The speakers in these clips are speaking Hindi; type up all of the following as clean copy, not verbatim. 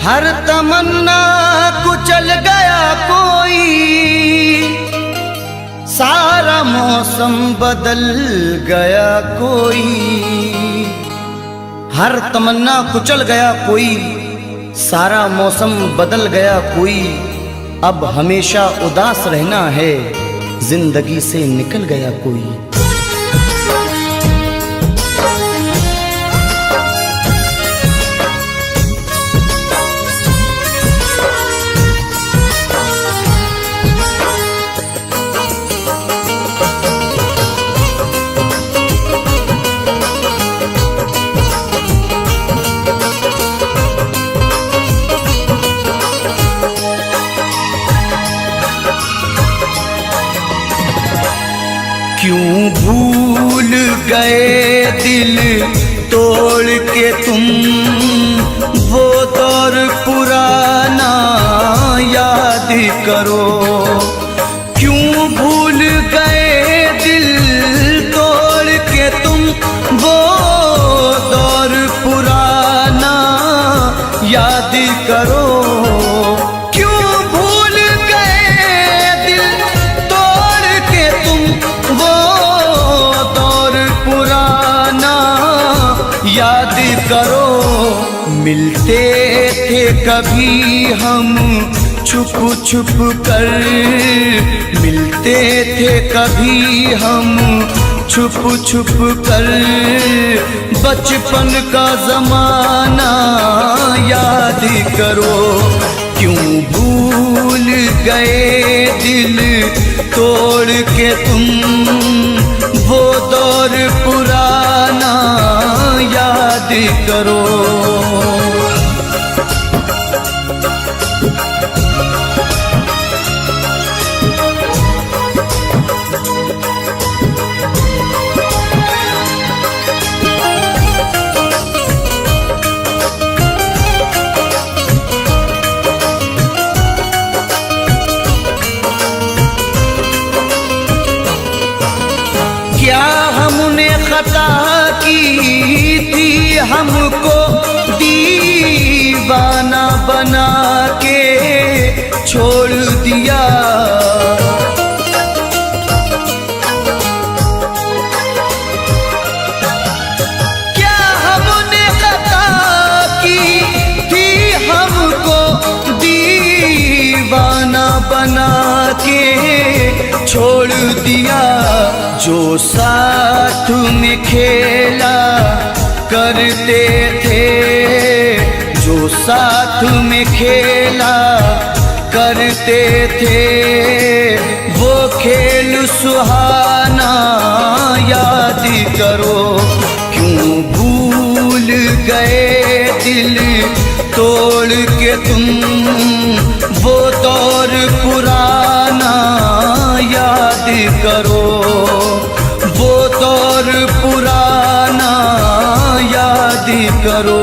हर तमन्ना कुचल गया कोई, सारा मौसम बदल गया कोई। हर तमन्ना कुचल गया कोई, सारा मौसम बदल गया कोई। अब हमेशा उदास रहना है, जिंदगी से निकल गया कोई। क्यों भूल गए दिल तोड़ के तुम, वो दौर पुराना याद करो। क्यों भूल गए दिल तोड़ के तुम, वो दौर पुराना याद करो। याद करो मिलते थे कभी हम छुप छुप कर, मिलते थे कभी हम छुप छुप कर। बचपन का जमाना याद करो। क्यों भूल गए दिल तोड़ के तुम, वो दौर पुराना याद करो। क्या हमने खता की थी, हमको दीवाना बना के छोड़ दिया। क्या हमने खता की थी, हमको दीवाना बना के छोड़ दिया। जो साथ में खेला करते थे, जो साथ में खेला करते थे, वो खेल सुहाना याद करो। क्यों भूल गए दिल तोड़ के तुम, वो दौर पुराना याद करो। वो दौर पुराना याद करो।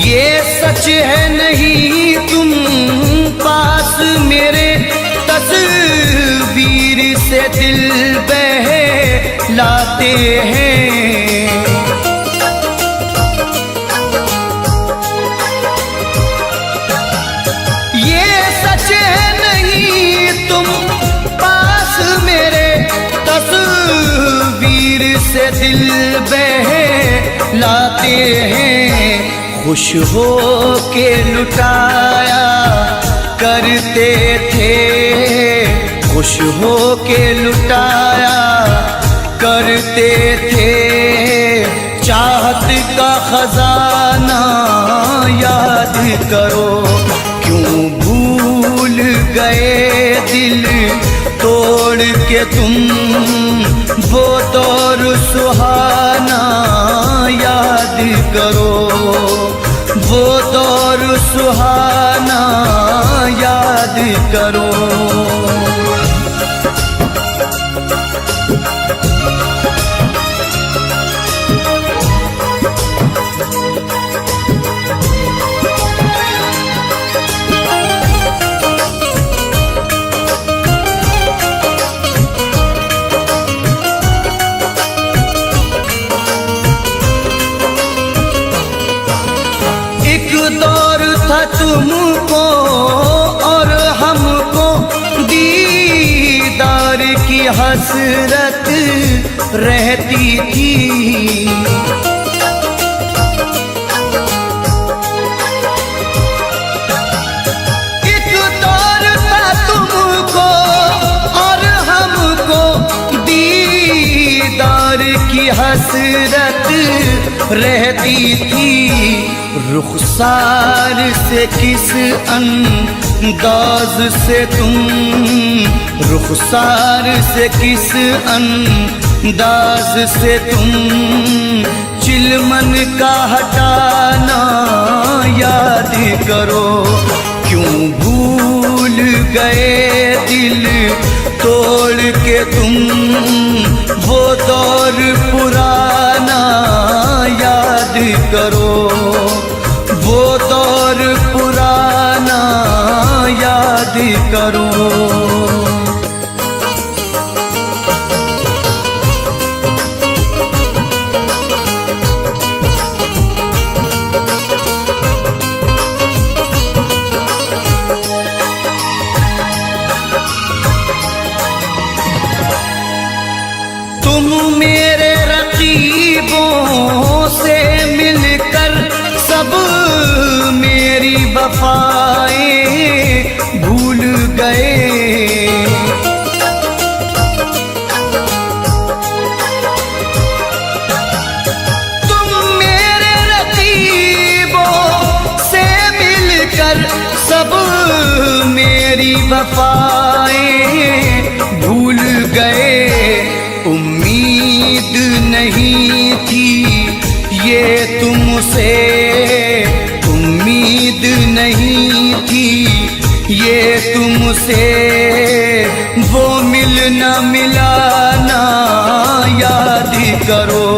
ये सच है नहीं तुम पास मेरे, तस्वीर से दिल बहलाते हैं। ये सच है नहीं तुम पास मेरे, तस्वीर से दिल बहलाते हैं। खुश हो के लुटाया करते थे, खुश हो के लुटाया करते थे। चाहत का खजाना याद करो। क्यों भूल गए दिल तोड़ के तुम, वो दौर सुहाना याद करो। वो दौर सुहाना याद करो। हसरत रहती थी। एक दौर था तुमको और हमको दीदार की हसरत रहती थी। रुखसार से किस अंदाज से तुम, रुखसार से किस अंदाज से तुम चिलमन का हटाना याद करो। क्यों भूल गए दिल तोड़ के तुम वो दौर पुराना याद करो। वो दौर पुराना याद करो। तुम मेरे रकीबों से मिलकर सब मेरी वफाएं भूल गए। तुम मेरे रकीबों से मिलकर सब मेरी वफाएं भूल गए। उम्मीद नहीं थी ये तुमसे, उम्मीद नहीं थी ये तुमसे, वो मिलना मिलाना याद करो।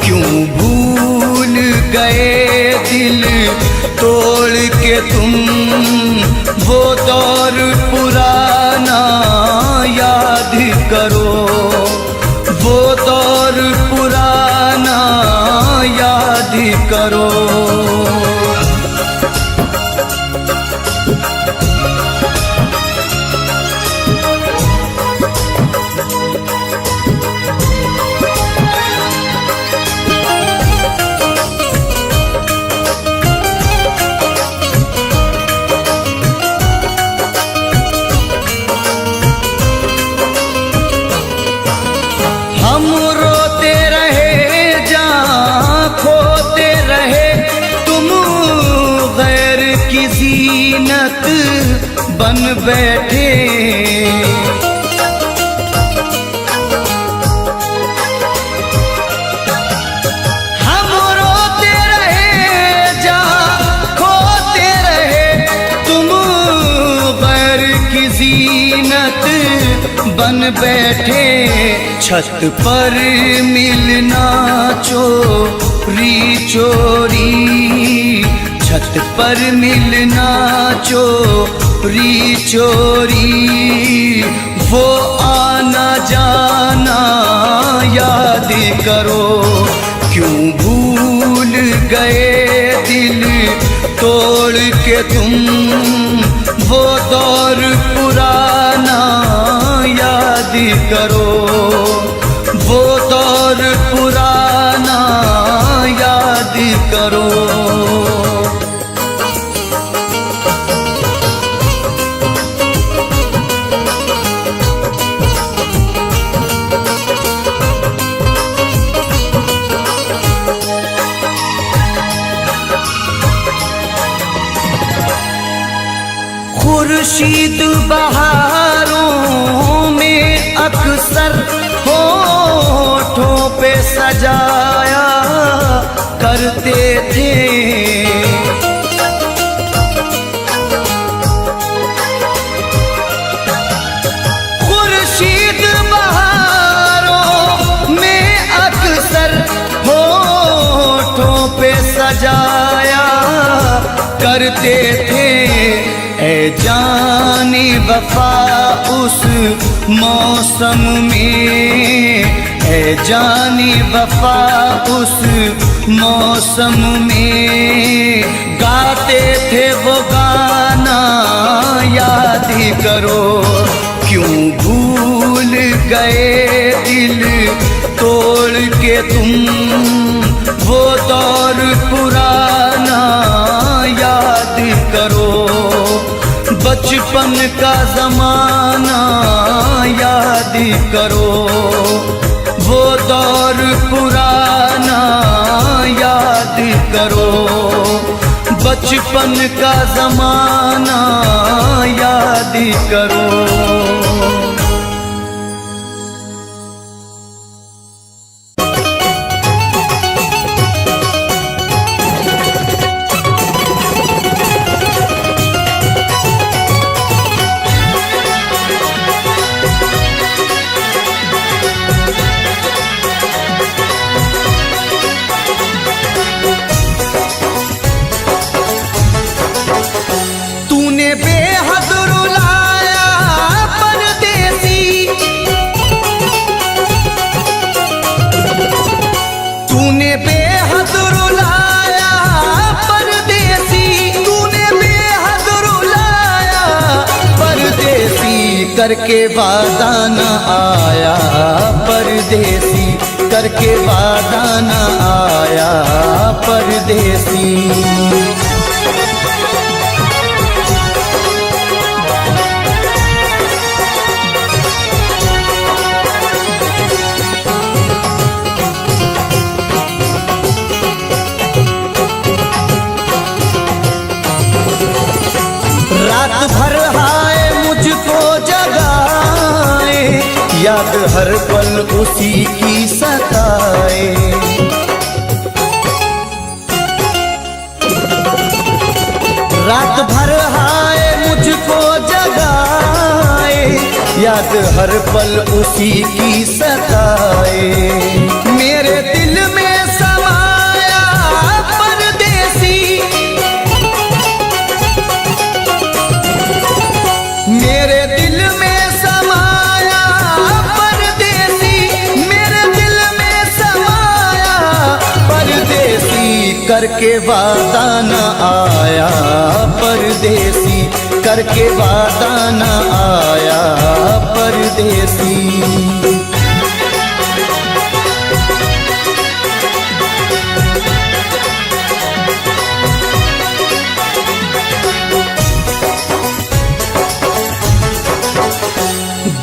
क्यों भूल गए दिल तोड़ के तुम वो दौर पुराना याद करो। वो दौर पुराना याद करो। हम रोते रहे जहाँ खोते रहे, तुम गैर की ज़ीनत बन बैठे। हम रोते रहे जहाँ खोते रहे, तुम गैर की ज़ीनत बन बैठे। छत पर मिलना चोरी चोरी, छत पर मिलना चोरी चोरी, वो आना जाना याद करो। क्यों भूल गए दिल तोड़ के तुम वो दौर पुराना याद करो। वो दौर पुराना याद करो। खुर्शीद बहारों में अक्सर होठों पे सजाया करते थे। खुर्शीद बहारों में अक्सर होठों पे सजाया करते थे। ऐ जाने वफा उस मौसम में, ऐ जाने वफा उस मौसम में, गाते थे वो गाना याद करो। क्यों भूल गए के तुम वो दौर पुराना याद करो, बचपन का ज़माना याद करो, वो दौर पुराना याद करो, बचपन का ज़माना याद करो। करके वादा न आया परदेसी, करके वादा न आया परदेसी। रात भर हाय मुझको जगाए, याद हर पल उसी की सताए। रात भर हाय मुझको जगाए, याद हर पल उसी की सताए। मेरे दिल में समाया परदेसी, मेरे दिल में समाया परदेसी, मेरे दिल में समाया परदेसी। करके वादा न आया परदेसी, करके वादा न आया परदेसी।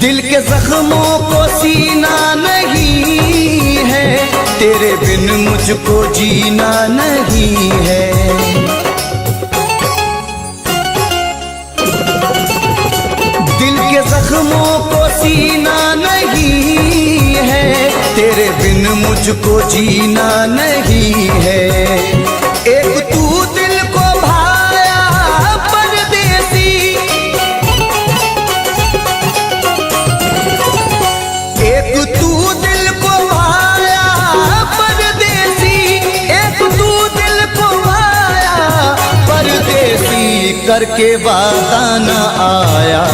दिल के जख्मों को सीना नहीं है, तेरे बिन मुझको जीना नहीं है। दिल के जख्मों को सीना नहीं है, तेरे बिन मुझको जीना नहीं है। एक तू दिल को भाया परदेसी, एक तू दिल को भाया परदेसी, एक तू दिल को भाया परदेसी। करके वादा न आया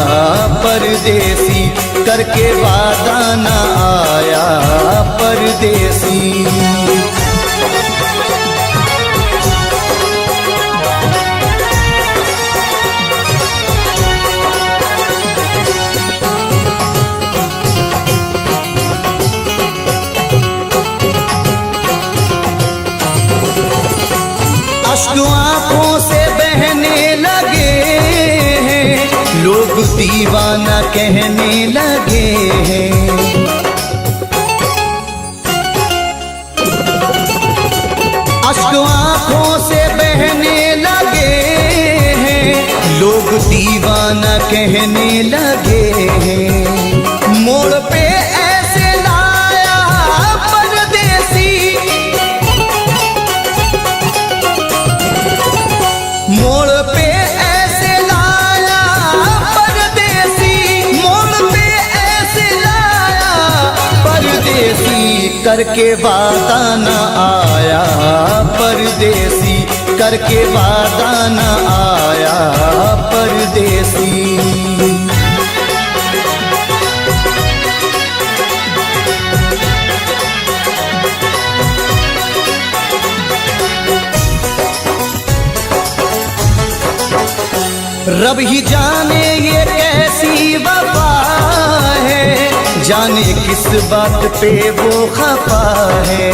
परदेसी, करके वादा न आया परदेसी। अश्क आँखों से बहने लगे हैं, लोग दीवाना कहने लगे हैं। अश्क आँखों से बहने लगे हैं, लोग दीवाना कहने लगे हैं। मोड़ पे ऐसे लाया परदेसी, मोड़ पे ऐसे लाया परदेसी, मोड़ पे ऐसे लाया परदेसी। करके वादा न आया परदेसी, करके वादा न आया परदेसी। रब ही जाने ये कैसी वफा है, जाने किस बात पे वो खफा है।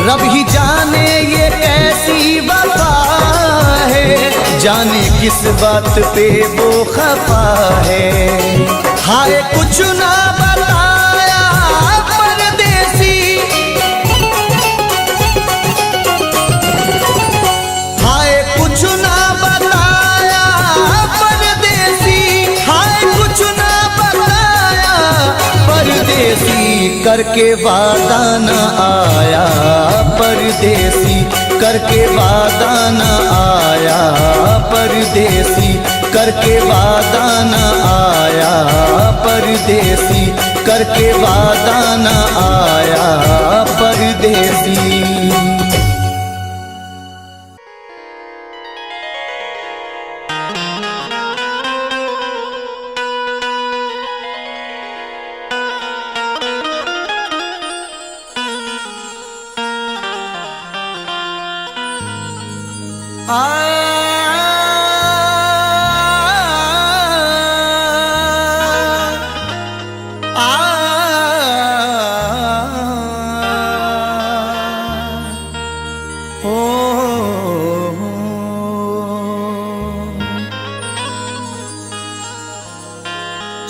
रब ही जाने ये कैसी वफा है, जाने किस बात पे वो खफा है। हाय कुछ ना बताया परदेसी, हाय कुछ ना बताया परदेसी, हाय कुछ ना बताया परदेसी, करके वादा न आया परदेसी, करके वादा न आया परदेसी, करके वादा न आया परदेसी, करके वादा न आया परदेसी।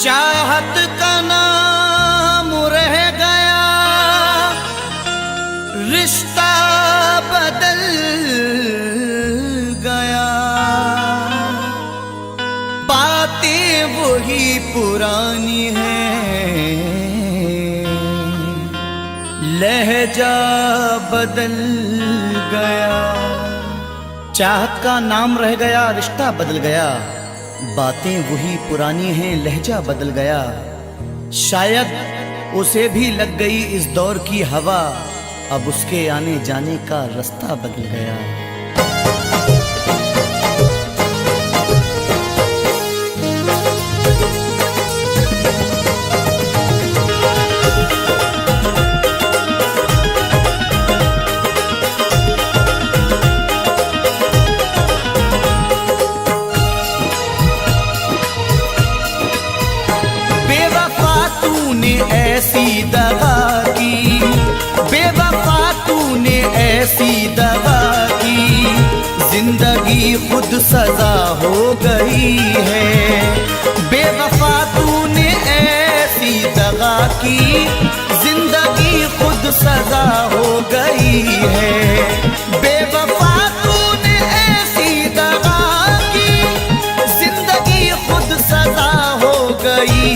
चाहत का नाम रह गया, रिश्ता बदल गया, बातें वही पुरानी हैं, लहजा बदल गया। चाहत का नाम रह गया, रिश्ता बदल गया, बातें वही पुरानी हैं, लहजा बदल गया। शायद उसे भी लग गई इस दौर की हवा, अब उसके आने जाने का रास्ता बदल गया। ऐसी दगा की, बेवफा तूने ऐसी दगा की, जिंदगी खुद सजा हो गई है। बेवफा तूने ऐसी दगा की, जिंदगी खुद सजा हो गई है। बेवफा तूने ऐसी दगा की, जिंदगी खुद सजा हो गई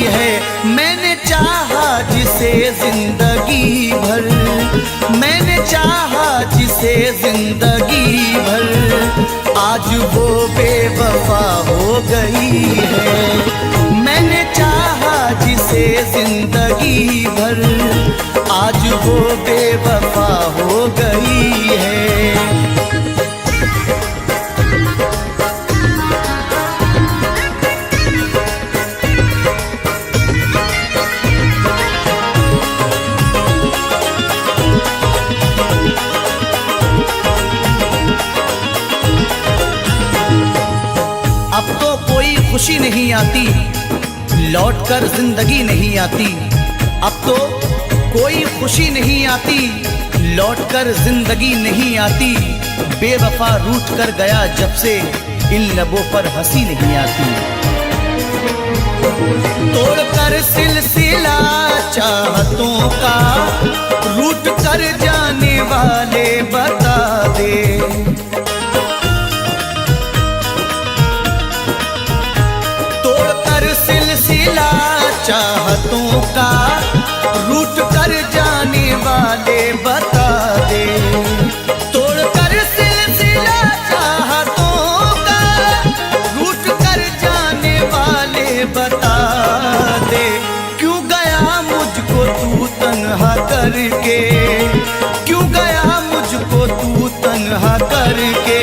है। मैंने चाहा जिसे जिंदगी भर, मैंने चाहा जिसे जिंदगी भर, आज वो बेवफा हो गई है। मैंने चाहा जिसे जिंदगी भर, आज वो बेवफा हो गई है। अब तो कोई खुशी नहीं आती, लौटकर जिंदगी नहीं आती। अब तो कोई खुशी नहीं आती, लौटकर जिंदगी नहीं आती। बेवफा रूठ कर गया जब से, इन लबों पर हंसी नहीं आती। तोड़कर सिलसिला चाहतों का, रूठ कर जाने वाले बता दे। सिलसिला चाहतों का, रूठ कर जाने वाले बता दे। तोड़कर सिलसिला चाहतों का, रूठ कर जाने वाले बता दे। क्यों गया मुझको तू तन्हा करके, क्यों गया मुझको तू तन्हा करके।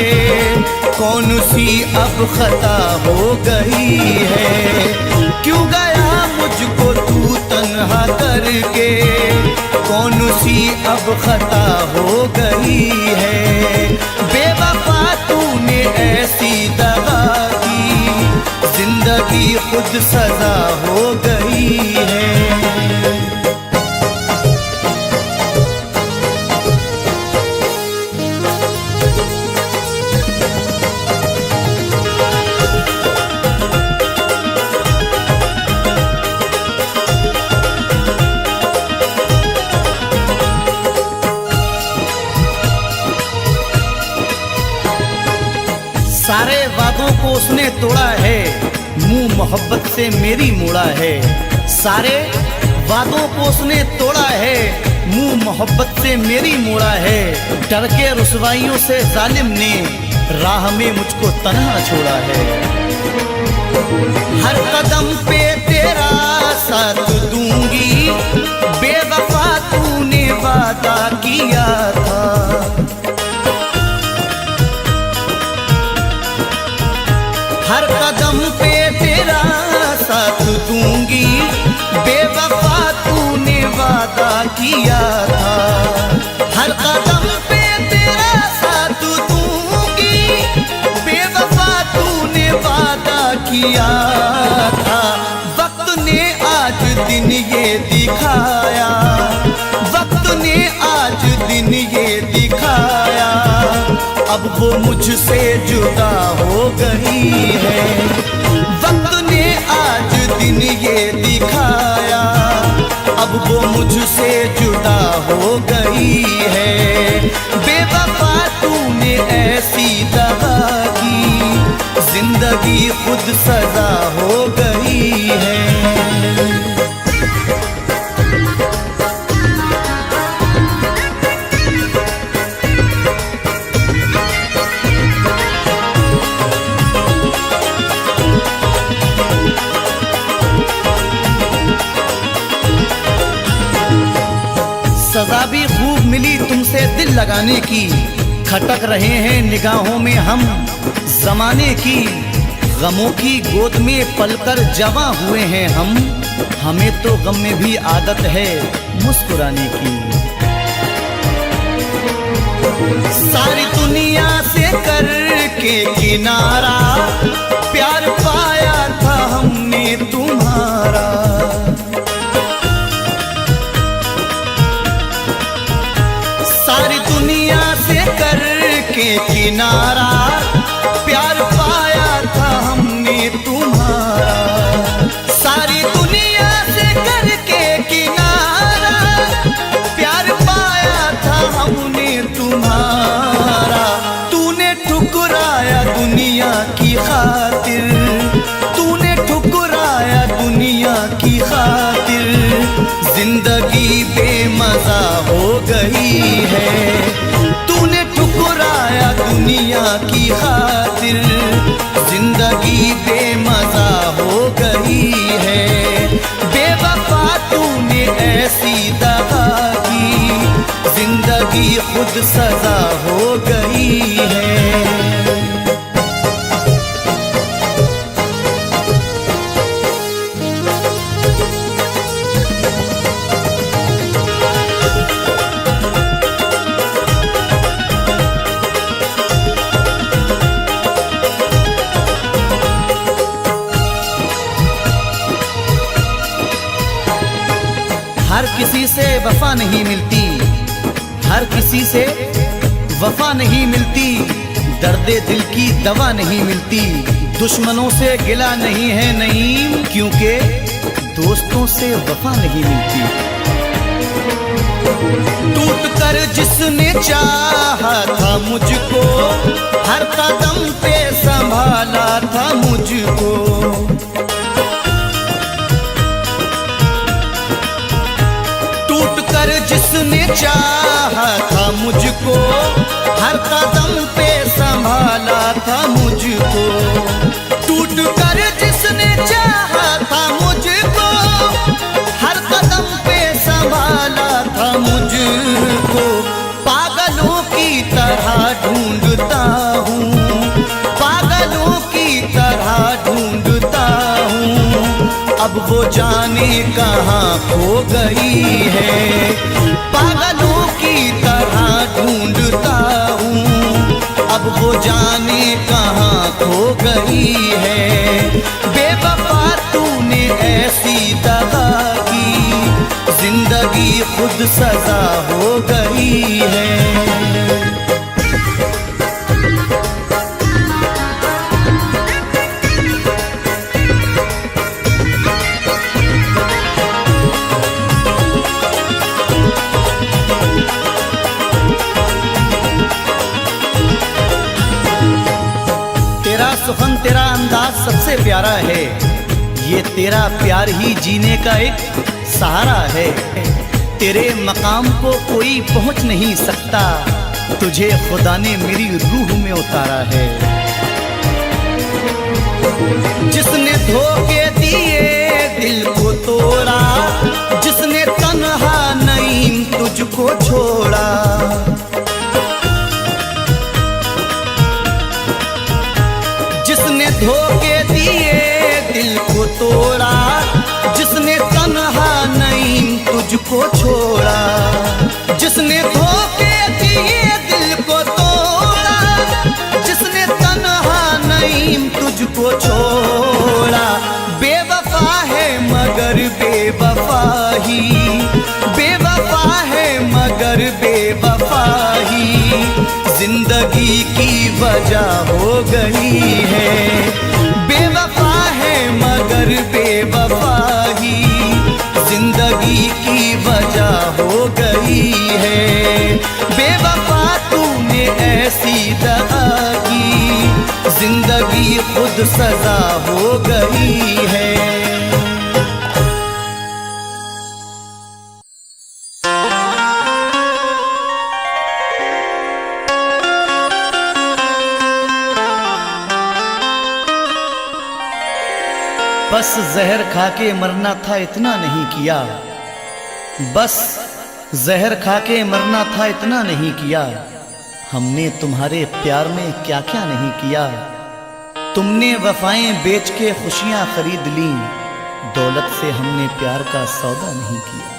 कौन सी अब खता हो गई है, क्यों गया मुझको तू तन्हा करके। कौन सी अब खता हो गई है। बेवफा तूने ऐसी दगा की, जिंदगी खुद सजा हो गई है। सारे वादों को उसने तोड़ा है, मुंह मोहब्बत से मेरी मोड़ा है। सारे वादों को उसने तोड़ा है, मुंह मोहब्बत से मेरी मोड़ा है। डर के रुसवाइयों से जालिम ने राह में मुझको तन्हा छोड़ा है। हर कदम पे तेरा साथ दूंगी, बेवफा तूने वादा किया था। हर कदम पे तेरा साथ दूंगी, बेवफा तूने वादा किया था। हर कदम पे तेरा साथ दूंगी, बेवफा तूने वादा किया था। वक्त ने आज दिन ये दिखाया, वक्त ने आज दिन ये दिखाया, अब वो मुझसे जुदा हो गई है। वक्त ने आज दिन ये दिखाया, अब वो मुझसे जुदा हो गई है। बेवफा तूने ऐसी दगा की, जिंदगी खुद सजा हो गई है। सजा भी खूब मिली तुमसे दिल लगाने की, खटक रहे हैं निगाहों में हम जमाने की। गमों की गोद में पलकर जवां हुए हैं हम, हमें तो गम में भी आदत है मुस्कुराने की। सारी दुनिया से करके किनारा, प्यार पाया था हमने तुम्हारा। सारी दुनिया से करके किनारा, प्यार पाया था हमने तुम्हारा। सारी दुनिया से करके किनारा, प्यार पाया था हमने तुम्हारा। तूने ठुकराया दुनिया की खातिर, तूने ठुकराया दुनिया की खातिर। जिंदगी बेमजा हो गई है, तूने ठुकराया दुनिया की खातिर। जिंदगी बेमजा हो गई है। बेवफा तूने ऐसी दगा की, जिंदगी खुद सजा हो गई है। हर किसी से वफा नहीं मिलती, हर किसी से वफा नहीं मिलती। दर्दे दिल की दवा नहीं मिलती, दुश्मनों से गिला नहीं है नईम, क्योंकि दोस्तों से वफा नहीं मिलती। टूट कर जिसने चाहा था मुझको, हर कदम पे संभाला था मुझको। जिसने चाहा था मुझको, हर कदम पे संभाला था मुझको। टूट कर जिसने चाहा था मुझको, हर कदम पे संभाला था मुझको। पागलों की तरह ढूंढता हूँ, पागलों की तरह ढूंढता हूँ। अब वो जाने कहाँ खो गई है। पागलों की तरह ढूंढता हूँ, अब वो जाने कहाँ खो गई है। बेवफा ऐसी दगा की, जिंदगी खुद सजा हो गई है। तेरा सुखन, तेरा अंदाज सबसे प्यारा है, ये तेरा प्यार ही जीने का एक सहारा है। तेरे मकाम को कोई पहुंच नहीं सकता, तुझे खुदा ने मेरी रूह में उतारा है। जिसने धोखे दिए दिल को तोड़ा, जिसने तन्हा नईम तुझको छोड़ा, जिसने धोखे दिए दिल को तोड़ा, जिसने तन्हा नईम तुझको छोड़ा, जिसने धोखे दिए दिल को तोड़ा, जिसने तन्हा नईम तुझको छोड़ा। बेवफा है मगर बेवफा ही, बेवफा है मगर बेवफा ही, जिंदगी की वजह हो गई है। बेवफा है मगर बेवफा ही, जिंदगी की वजह हो गई है। बेवफा तूने ऐसी दगा की, जिंदगी खुद सजा हो गई है। बस जहर खा के मरना था इतना नहीं किया, बस जहर खा के मरना था इतना नहीं किया। हमने तुम्हारे प्यार में क्या क्या नहीं किया। तुमने वफाएं बेच के खुशियां खरीद ली, दौलत से हमने प्यार का सौदा नहीं किया।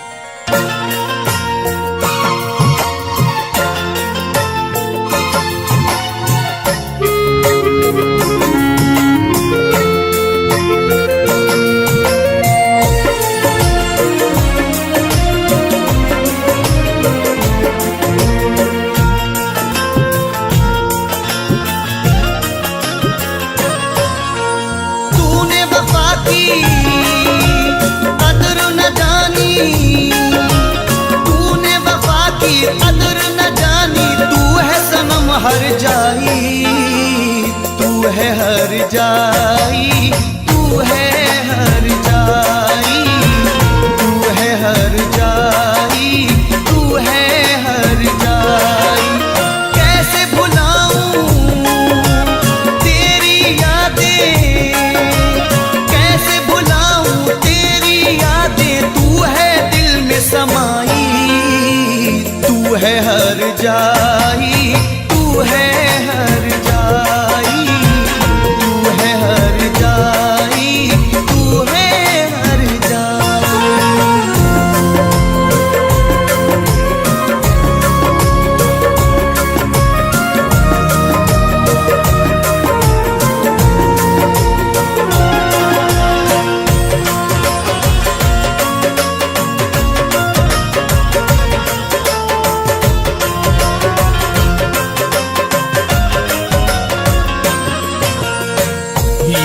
कदर न जानी, तूने वफा की कदर न जानी। तू है सनम हर जाई, तू है हर जाई, तू है हर जाई, तू है हर जाई, तू है हर जाई। कैसे भुलाऊं तेरी यादें, कैसे भुलाऊं तेरी यादें। तू है दिल में समाई, तू है हर जाई, तू है हर जाई, तू है हर जाई, तू है हर जाई।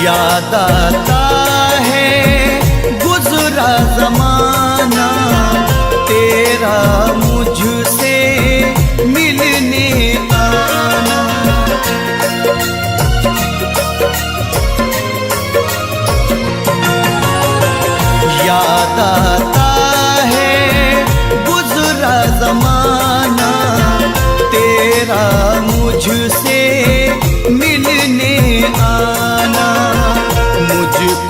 याद आता है गुजरा जमाना, तेरा मुझसे मिलने आना। याद आता है गुजरा जमाना, तेरा मुझसे मिलने आना। मुझको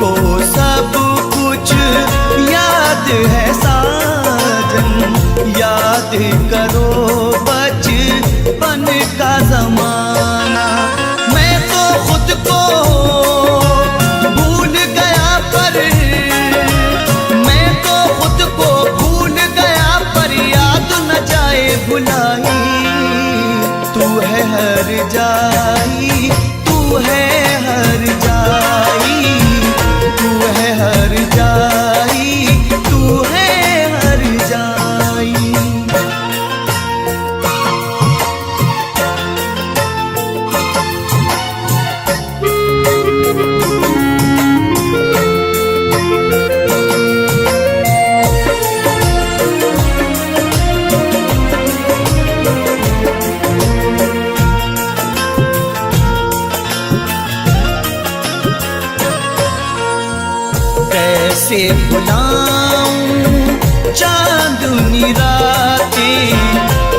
कैसे भुलाऊं चांदनी रातें,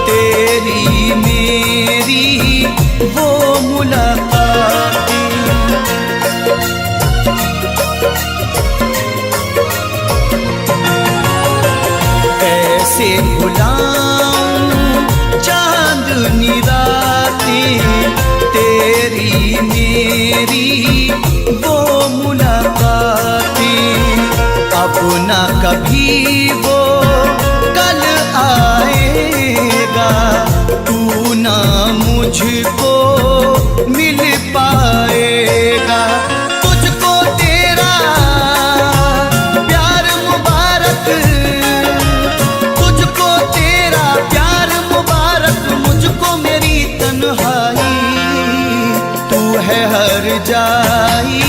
तेरी मेरी वो मुलाकातें। कैसे भुलाऊं चांदनी रातें, तेरी मेरी वो मुलाकातें। अब ना कभी वो कल आएगा, तू ना मुझको मिल पाएगा। तुझको तेरा प्यार मुबारक, तुझको तेरा प्यार मुबारक, मुझको मेरी तन्हाई। तू है हर जाई,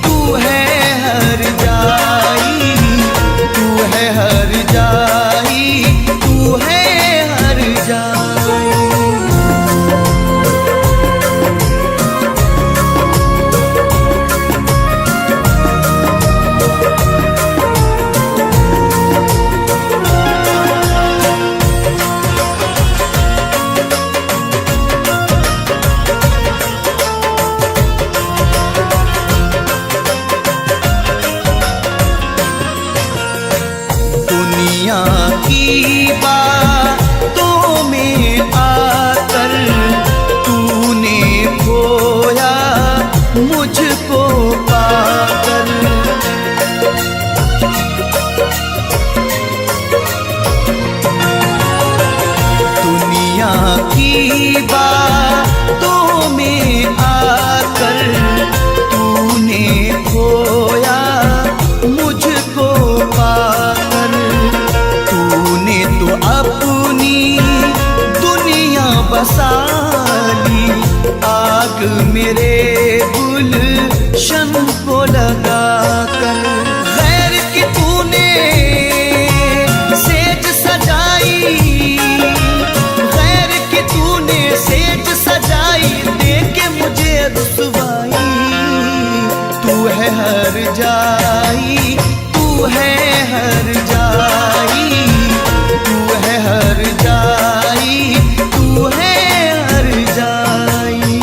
तू है हर जाई, तू है हर जाई, तू है हर जाई। दुनिया की बातों में आकर तूने खोया मुझको पाकर। दुनिया की बातों में आकर तूने खोया मुझको पाकर। तूने तो अपनी दुनिया बसा ली, आग मेरे गुलशन को लगाकर। गैर की तूने सेज सजाई, गैर की तूने सेज सजाई, देके मुझे रुसवाई। तू है हर जाई, तू है हर जाई, तू है हर जाई, तू है हर जाई।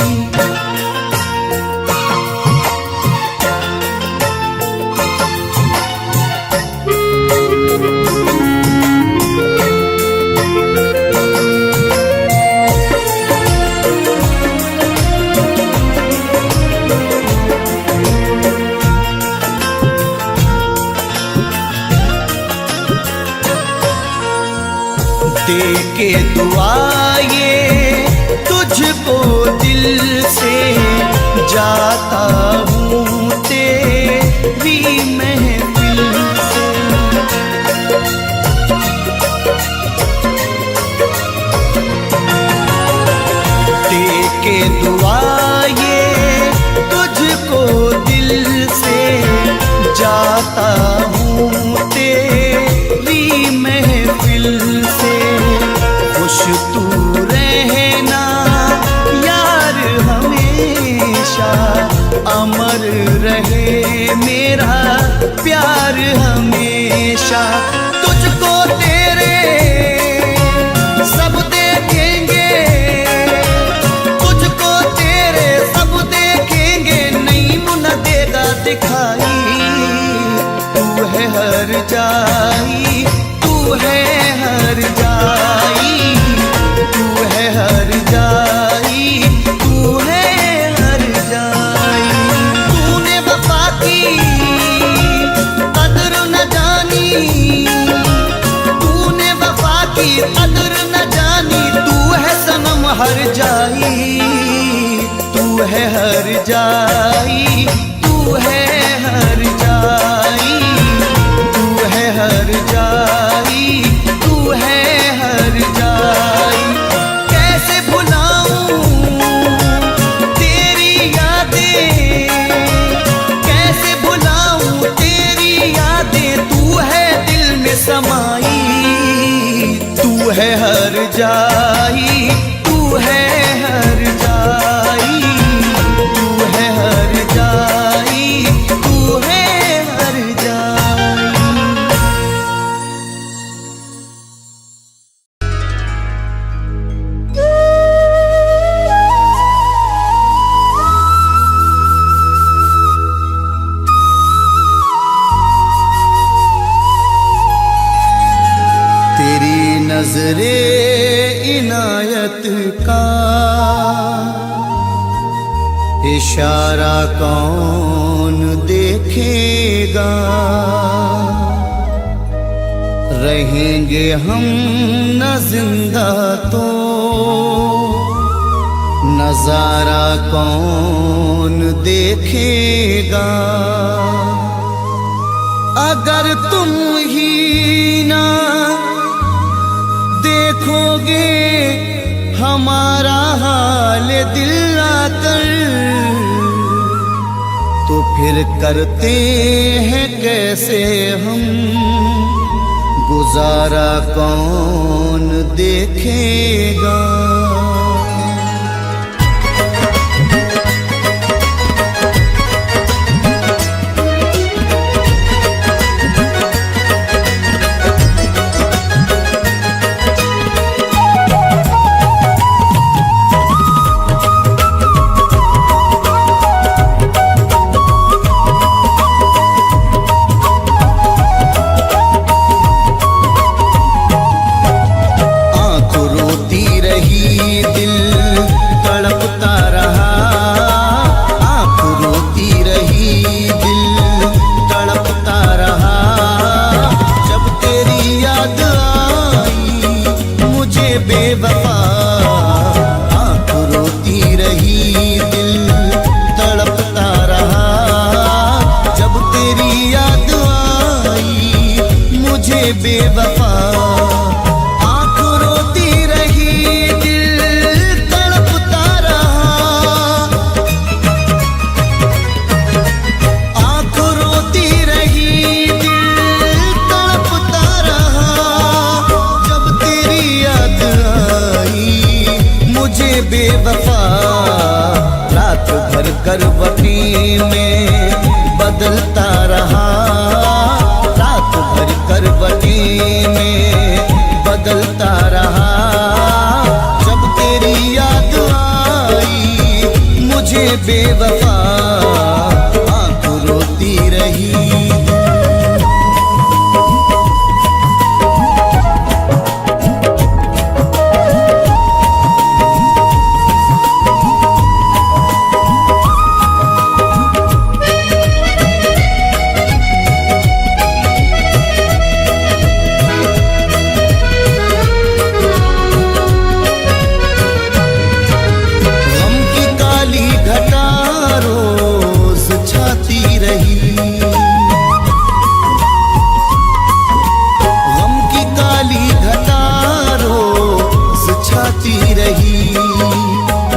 दे के दुआ ये तुझको दिल से, जाता हूँ तेरी महफिल से। दे के दुआ ये तुझको दिल से, जाता हूँ तेरी महफिल से। खुश तू रहना यार हमेशा, अमर रहे मेरा प्यार हमेशा। तुझको तेरे सब देखेंगे, तुझको तेरे सब देखेंगे, नहीं मुना देगा दिखाई। तू है हर जाई, तू है हर जाई, तू है हर जाई, तू है हर जाई। तूने वफा की कदर न जानी, तूने वफा की कदर न जानी, तू है सनम हर जाई। तू है हर जाई, तू है हर जाई, तू है हर जाई, तू है हर जाई। कैसे भुलाऊं तेरी यादें, कैसे भुलाऊं तेरी यादें, तू है दिल में समाई। तू है हर जाई, तू है हर जाई, तू है हर जाई, तू है हर जाई। कौन देखेगा, रहेंगे हम न जिंदा तो नजारा कौन देखेगा। अगर तुम ही ना देखोगे हमारा हाल दिल आकर, तो फिर करते हैं कैसे हम, गुजारा कौन देखेगा। बेवफा आँख रोती रही, दिल तड़पता रहा, जब तेरी याद आई मुझे बेवफा। आँख रोती रही, दिल तड़पता रहा, आँख रोती रही, दिल तड़पता रहा, जब तेरी याद मुझे बेवफा। रात भर करवटी में बदलता रहा, रात भर करवटी में बदलता रहा, जब तेरी याद आई मुझे बेवफा। आँख रोती रही।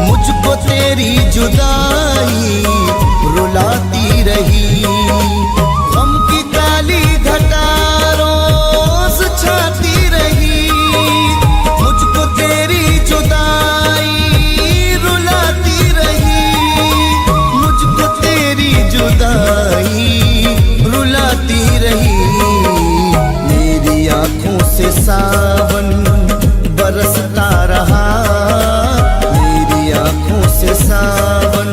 मुझको तेरी जुदाई रुलाती रही, गम की काली घटा रोज छाती रही, मुझको तेरी जुदाई रुलाती रही, मुझको तेरी जुदाई रुलाती रही। मेरी आँखों से सावन बरसता रहा, मेरी आँखों से सावन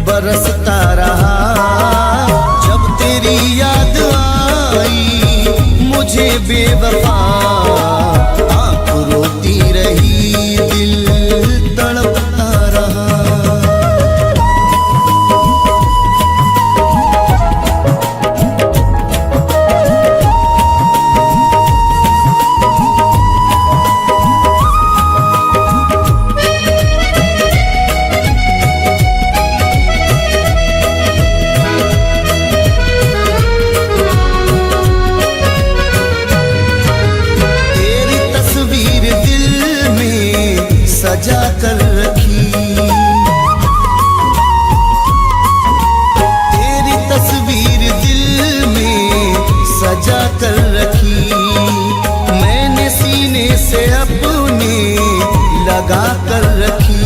बरसता रहा, जब तेरी याद आई मुझे बेवफा। आँख रोती रही, दिल तड़पता रहा। सजा कर रखी तेरी तस्वीर दिल में सजा कर रखी, मैंने सीने से अपने लगा कर रखी।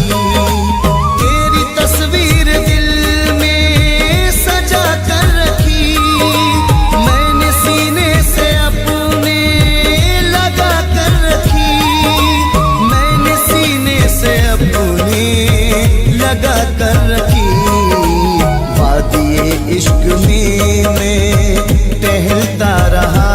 तेरी तस्वीर दिल में सजा कर रखी, मैंने सीने से अपने लगा कर रखी, मैंने सीने से अपने लगा कर रखी। वादिए इश्क में मैं टहलता रहा,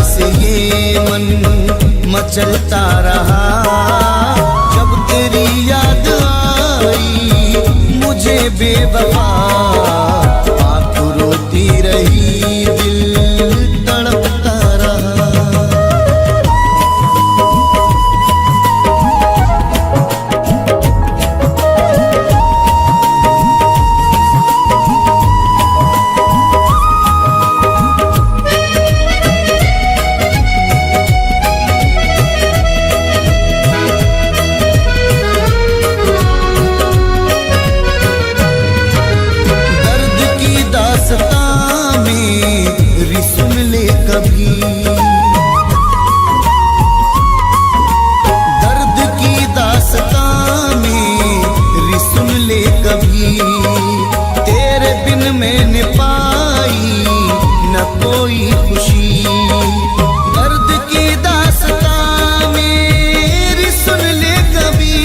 से ये मन मचलता रहा। जब तेरी याद आई मुझे बेवफा, आँख रोती रही दिल तड़पता रहा। तेरे बिन मैंने पाई न कोई खुशी, दर्द की दास्तां मेरी सुन ले कभी।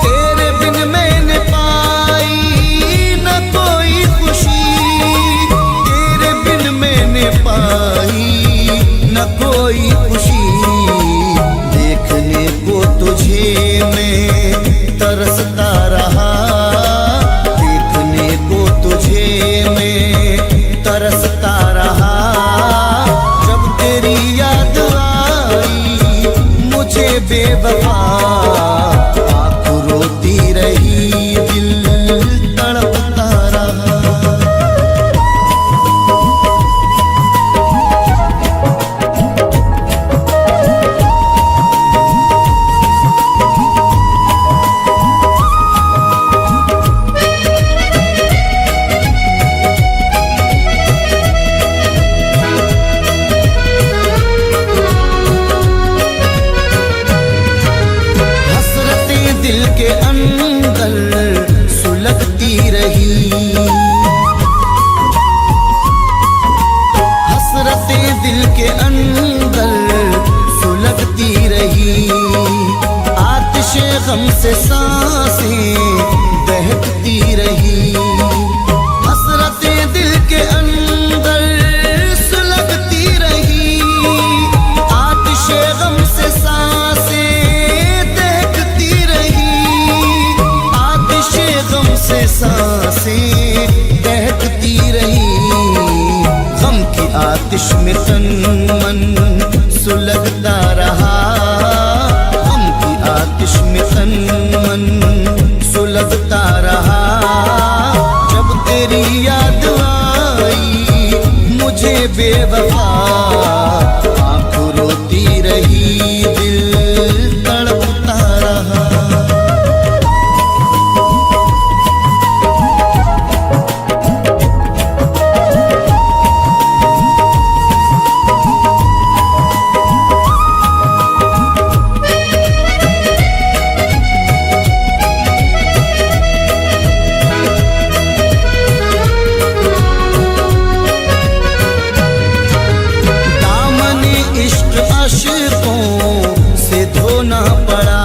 तेरे बिन मैंने पाई न कोई खुशी, तेरे बिन मैंने पाई न कोई खुशी। देखने को तुझे मैं तरसता रहा, तरसता रहा। जब तेरी याद आई मुझे बेवफा, आँख रोती रही दिल तड़पता रहा। दिल के अंदर सुलगती रही, हसरतें दिल के अंदर सुलगती रही। आतिशे गम से सांसें बहकती रही, हसरतें दिल के अंदर सुलगती रही। आतिशे गम से सांसें से सांसें बहकती रही। गम की आतिश में तन मन सुलगता रहा, गम की आतिश में तन मन सुलगता रहा। जब तेरी याद आई मुझे बेवफा, आँख रोती रही दिल तड़पता रहा। आशिकों से धोना पड़ा,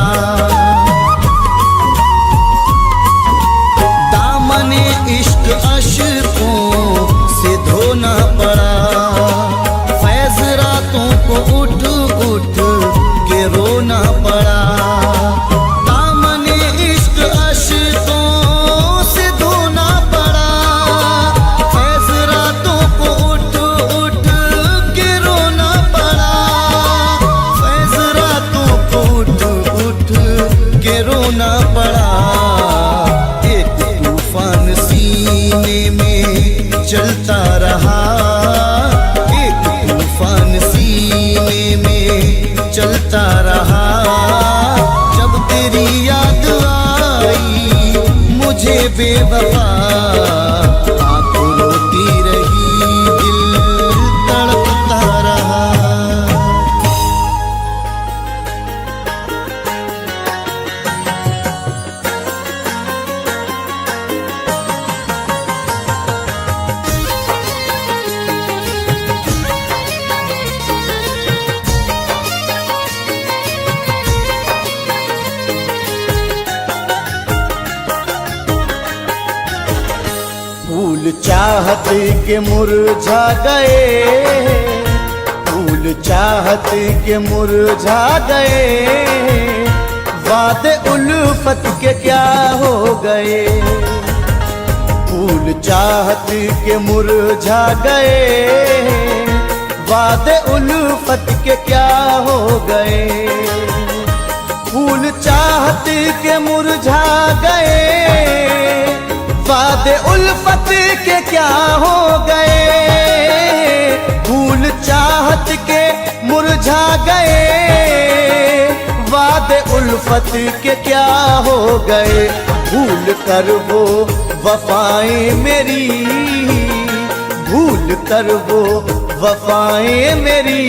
दामने इश्क आशिकों से धोना पड़ा। फैज़ रातों को उठ उठ के रोना पड़ा, दामने इश्क आशिकों से धोना पड़ा। फैज़ रातों को उठ उठ के रोना पड़ा, के रोना पड़ा। एक तूफान सीने में चलता रहा, एक तूफान सीने में चलता रहा। जब तेरी याद आई मुझे बेवफा, आँख रोती रही दिल तड़पता रहा। फूल चाहत के मुरझा गए, फूल फूल चाहत के मुरझा गए, वादे उल्फत के क्या हो गए। फूल चाहत के मुरझा गए, वादे उल्फत के क्या हो गए। फूल चाहत के मुरझा गए, वादे उल्फत के क्या हो गए। फूल चाहत के मुरझा गए, वादे उल्फत के क्या हो गए। भूल कर वो वफाएं मेरी, भूल कर वो वफाएं मेरी,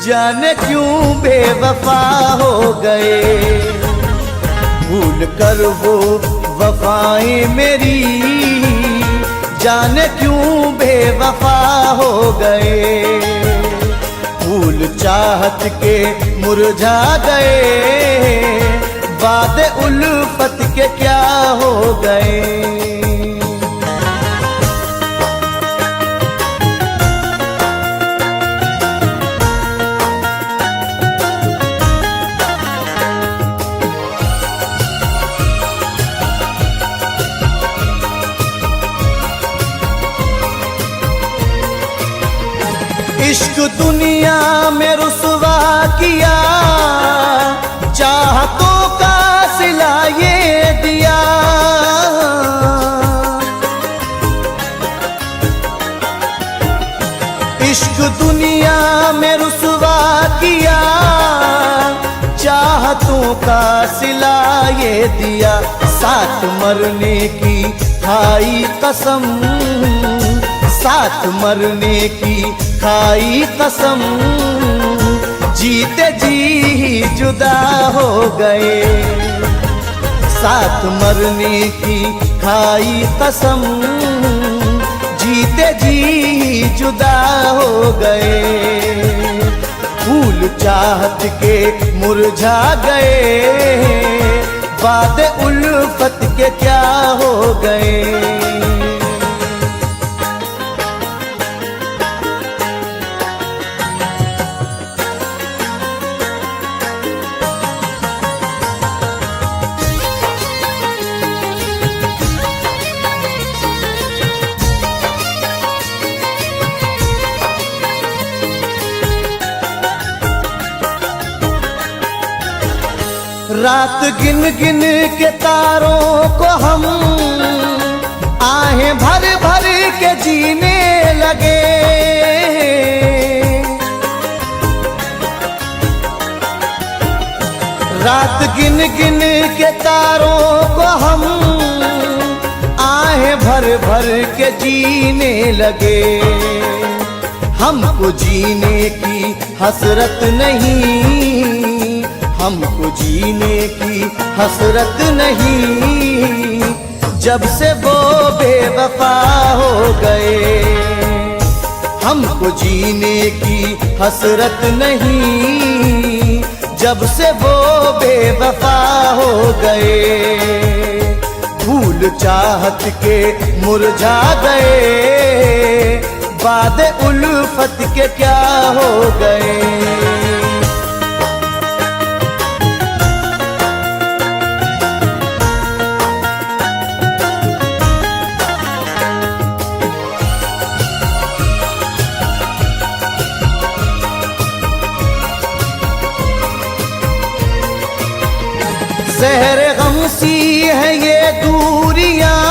जाने क्यों बेवफा हो गए। भूल कर वो वफाएं मेरी, जाने क्यों बेवफा हो गए। फूल चाहत के मुरझा गए, वादे उल्फत के क्या हो गए। इश्क दुनिया में रुसवा किया, चाहतों का सिला ये दिया। इश्क दुनिया में रुसवा किया, चाहतों का सिला ये दिया। साथ मरने की खाई कसम, साथ मरने की खाई कसम, जीते जी जुदा हो गए। साथ मरने की खाई कसम, जीते जी जुदा हो गए। फूल चाहत के मुरझा गए, वादे उल्फत के क्या हो गए। रात गिन गिन के तारों को हम आहें भर भर के जीने लगे। रात गिन गिन के तारों को हम आहें भर भर के जीने लगे। हमको जीने की हसरत नहीं, हमको जीने की हसरत नहीं, जब से वो बेवफा हो गए। हमको जीने की हसरत नहीं, जब से वो बेवफा हो गए। फूल चाहत के मुरझा गए, वादे उल्फत के क्या हो गए। ज़हर गम सी है ये दूरियां,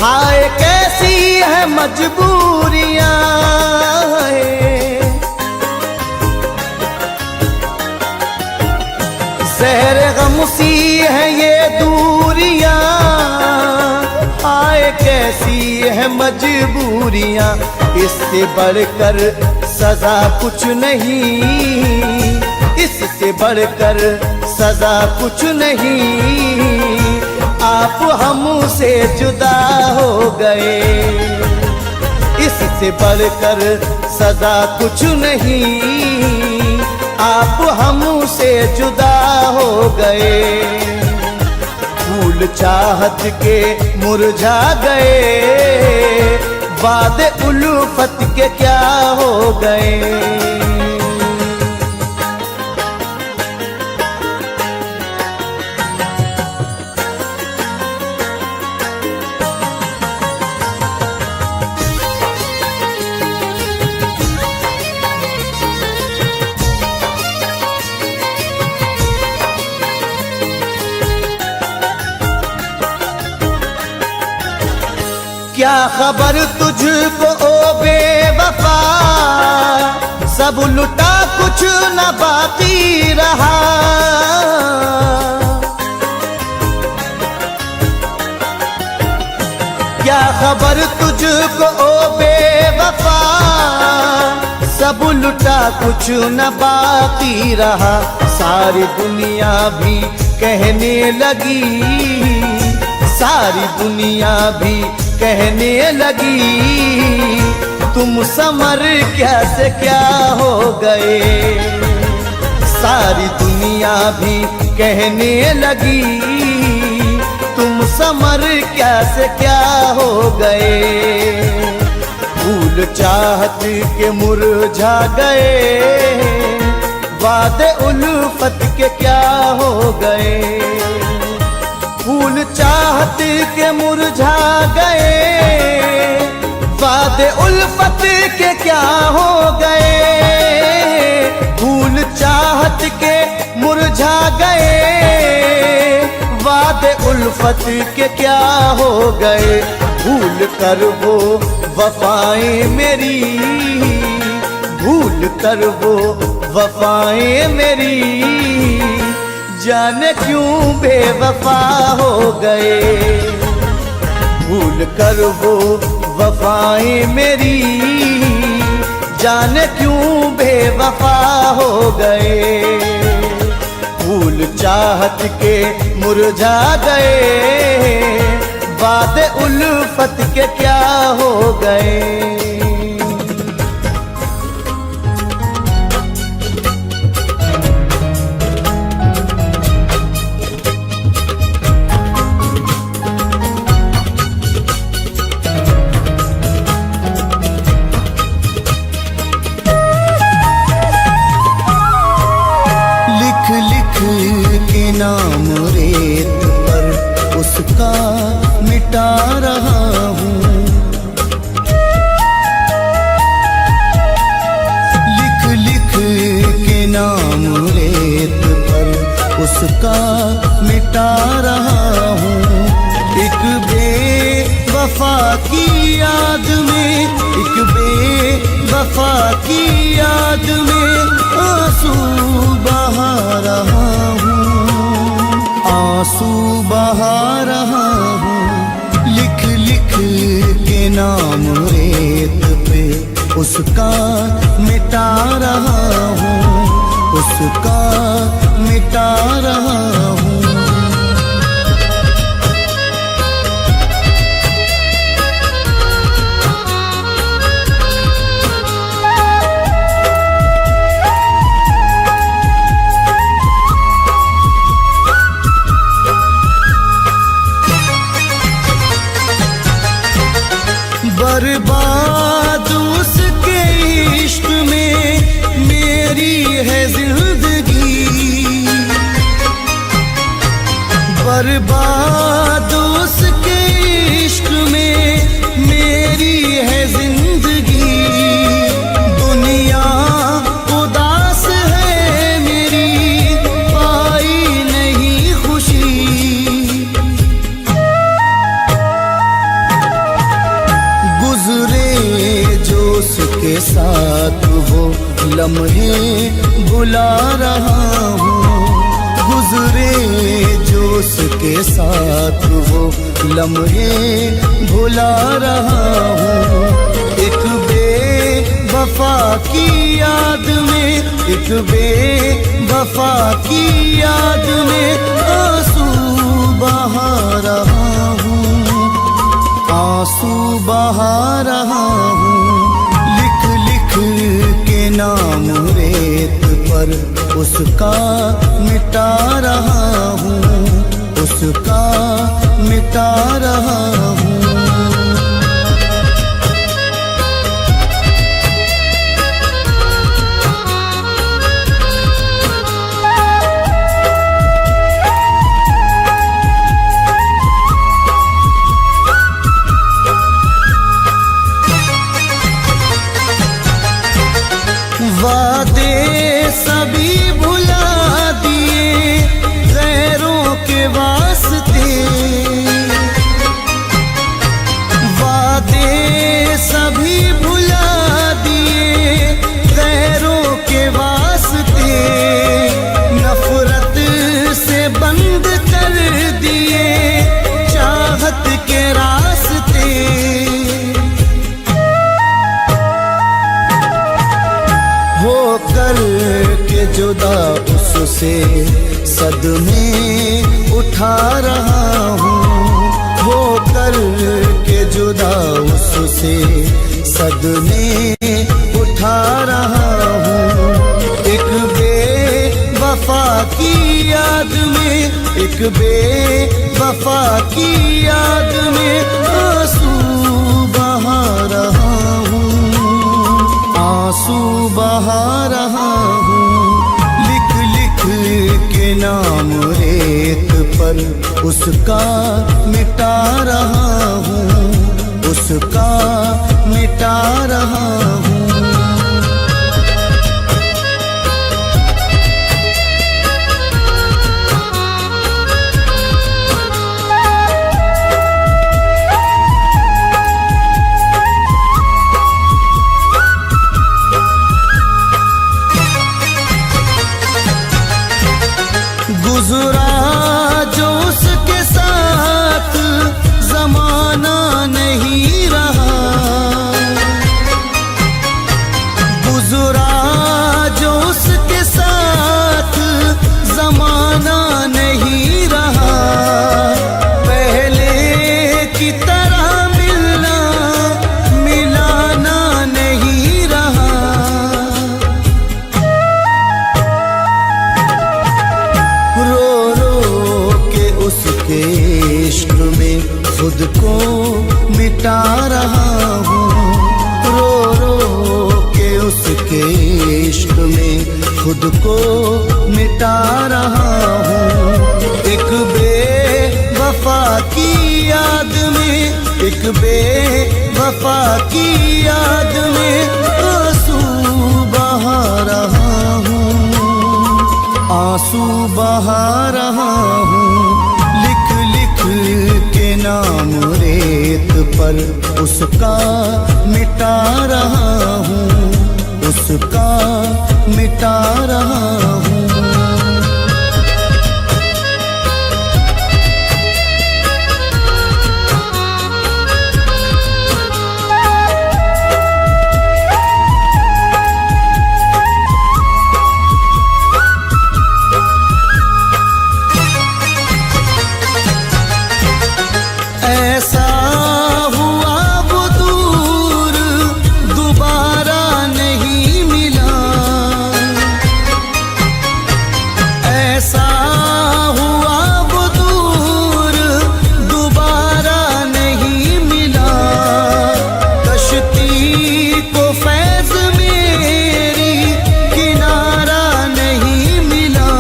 हाय कैसी है मजबूरियां। ज़हर गम सी है ये दूरियां, हाय कैसी है मजबूरियां। इससे बढ़कर सजा कुछ नहीं, इससे बढ़कर सजा कुछ नहीं। आप हमसे जुदा हो गए, इससे बढ़कर सजा कुछ नहीं। आप हमसे जुदा हो गए। फूल चाहत के मुरझा गए, वादे उल्फत के क्या हो गए। क्या खबर तुझको ओ बेवफा, सब लुटा कुछ न बाकी रहा। क्या खबर तुझको ओ बेवफा, सब लुटा कुछ न बाकी रहा। सारी दुनिया भी कहने लगी, सारी दुनिया भी कहने लगी, तुम समर कैसे क्या हो गए। सारी दुनिया भी कहने लगी, तुम समर कैसे क्या हो गए। फूल चाहत के मुरझा गए, वादे उल्फत के क्या हो गए। फूल चाहत के मुरझा गए, वादे उल्फत के क्या हो गए। फूल चाहत के मुरझा गए, वादे उल्फत के क्या हो गए। भूल कर वो वफाएं मेरी, भूल कर वो वफाएं मेरी, जाने क्यों बेवफा हो गए। भूल कर वो वफाएं मेरी, जाने क्यों बेवफा हो गए। फूल चाहत के मुरझा गए, वादे उल्फत के क्या हो गए। नाम रेत पर उसका मिटा रहा हूँ, लिख लिख के नाम रेत पर उसका मिटा रहा हूँ। एक बेवफा की याद में, एक बेवफा की याद में आंसू बहा रहा हूँ, आंसू बहा रहा हूँ। लिख लिख के नाम रेत पे उसका मिटा रहा हूँ, उसका मिटा रहा हूँ। बर्बाद उसके इश्क में मेरी है जिंदगी, बर्बाद उसके इश्क में मेरी है जिंदगी। दुनिया उदास है मेरी, पाई नहीं खुशी। गुजरे जो उसके साथ वो लम्हे बुला रहा हूँ, गुजरे जो उसके साथ वो लम्हे भुला रहा हूँ। एक बेवफा की याद में, एक बेवफा की याद में आंसू बहा रहा हूँ, आंसू बहा रहा हूँ। लिख लिख के नाम रेत पर उसका मिटा रहा हूँ, उसका मिटा रहा हूँ। वादे सभी भुला दिए गैरों के वास्ते, वादे सभी भुला दिए गैरों के वास्ते, नफरत से बंद कर दिए चाहत के रास्ते। होकर के जुदा उससे सदमे उठा रहा हूँ, होकर के जुदा उससे सदमे उठा रहा हूँ। एक बेवफा की याद में, एक बेवफा की याद में आंसू बहा रहा हूँ, आंसू बहा रहा हूँ। लिख लिख के नाम रेत पर उसका मिटा रहा हूँ, उसका मिटा रहा हूँ। गुज़रा जो उसके साथ ज़माना नहीं रहा, गुज़रा जो उसके साथ ज़माना नहीं रहा। पहले की तरह मिलना मिलाना नहीं रहा। रो रो के उसके इश्क में खुद को मिटा रहा हूँ, रो रो के उसके इश्क में खुद को मिटा रहा हूँ। एक बेवफा की याद में, एक बेवफा की याद में आंसू बहा रहा हूँ, आंसू बहा रहा हूँ। लिख लिख के नाम रेत पर उसका मिटा रहा हूँ, उसका मिटा रहा हूँ। ऐसा हुआ वो दूर दोबारा नहीं मिला, ऐसा हुआ वो दूर दोबारा नहीं मिला। कश्ती को फैज़ मेरी किनारा नहीं मिला।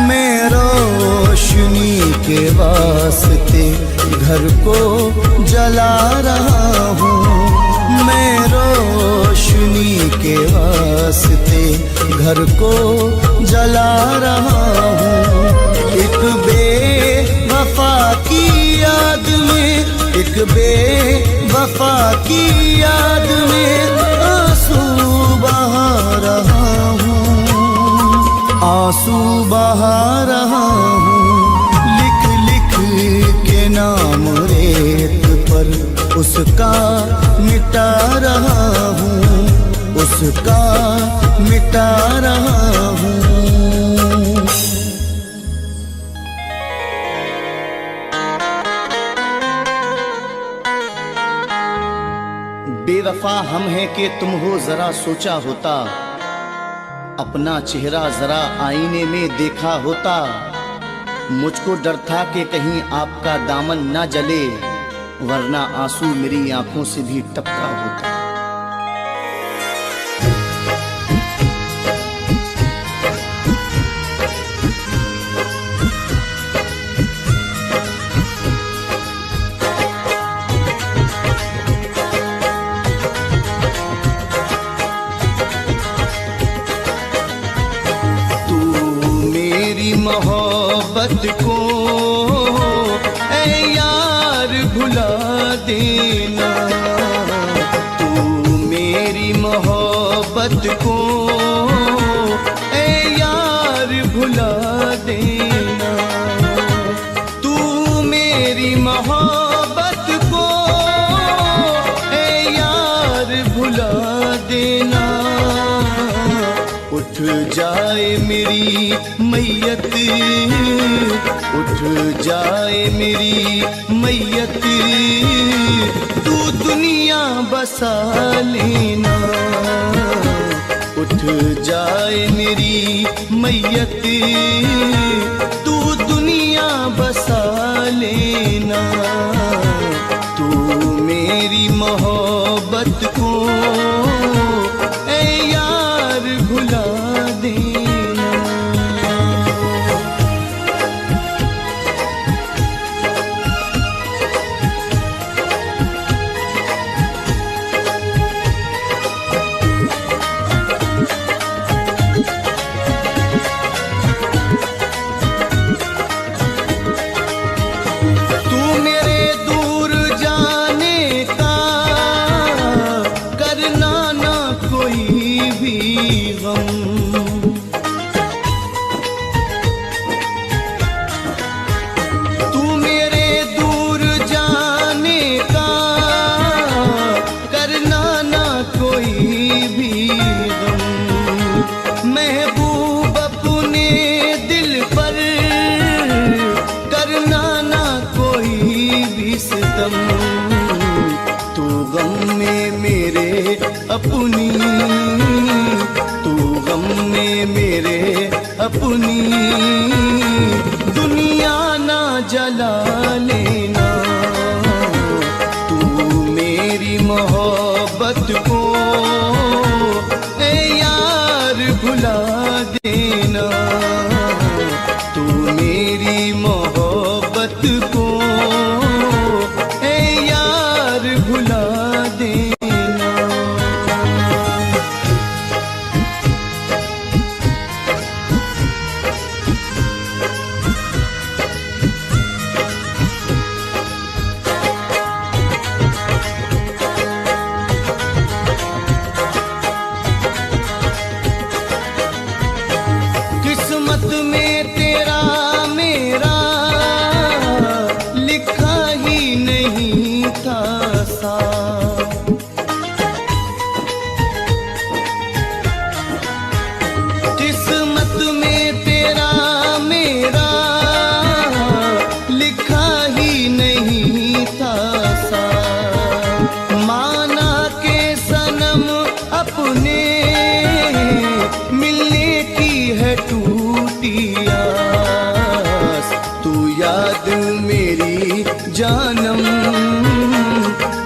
मैं रोशनी के वास्ते घर को जला रहा हूँ, मैं रोशनी के वास्ते घर को जला रहा हूँ। एक बेवफा की याद में, एक बेवफा की याद में आंसू बहा रहा हूँ, आंसू बहा रहा हूँ। लिख लिख के नाम रेत पर उसका मिटा रहा हूँ, उसका मिटा रहा हूँ। बेवफा हम हैं कि तुम हो जरा सोचा होता, अपना चेहरा जरा आईने में देखा होता। मुझको डर था कि कहीं आपका दामन ना जले, वरना आंसू मेरी आंखों से भी टपका होता। मोहब्बत को ऐ यार भुला देना, तू मेरी मोहब्बत को ऐ यार भुला देना, तू मेरी मोहब्बत को ऐ यार भुला देना। उठ जाए मेरी मैयत, उठ जाए मेरी मैयत, तू दुनिया बसा लेना। उठ जाए मेरी मैयत, तू दुनिया बसा लेना, तू मेरी मोहब्बत को ऐ यार भुला देना। तू मेरे दूर जाने का करना ना कोई भी गम, तू मेरे दूर जाने का करना ना कोई भी गम, महबूब अपने दिल पर करना ना कोई भी सितम, तू गम में मेरे अपनी, तू गम में मेरे अपनी, दुनिया ना जला लेना, तू मेरी मोहब्बत को ऐ यार भुला देना, तू मेरी मोहब्बत को ऐ यार भुला देना। किस्मत में तेरा मेरा लिखा ही नहीं था साथ, किस्मत में तेरा मेरा लिखा ही नहीं था साथ, माना के सनम अपने मिलने की है टूटी आस, तू याद मेरी जानम,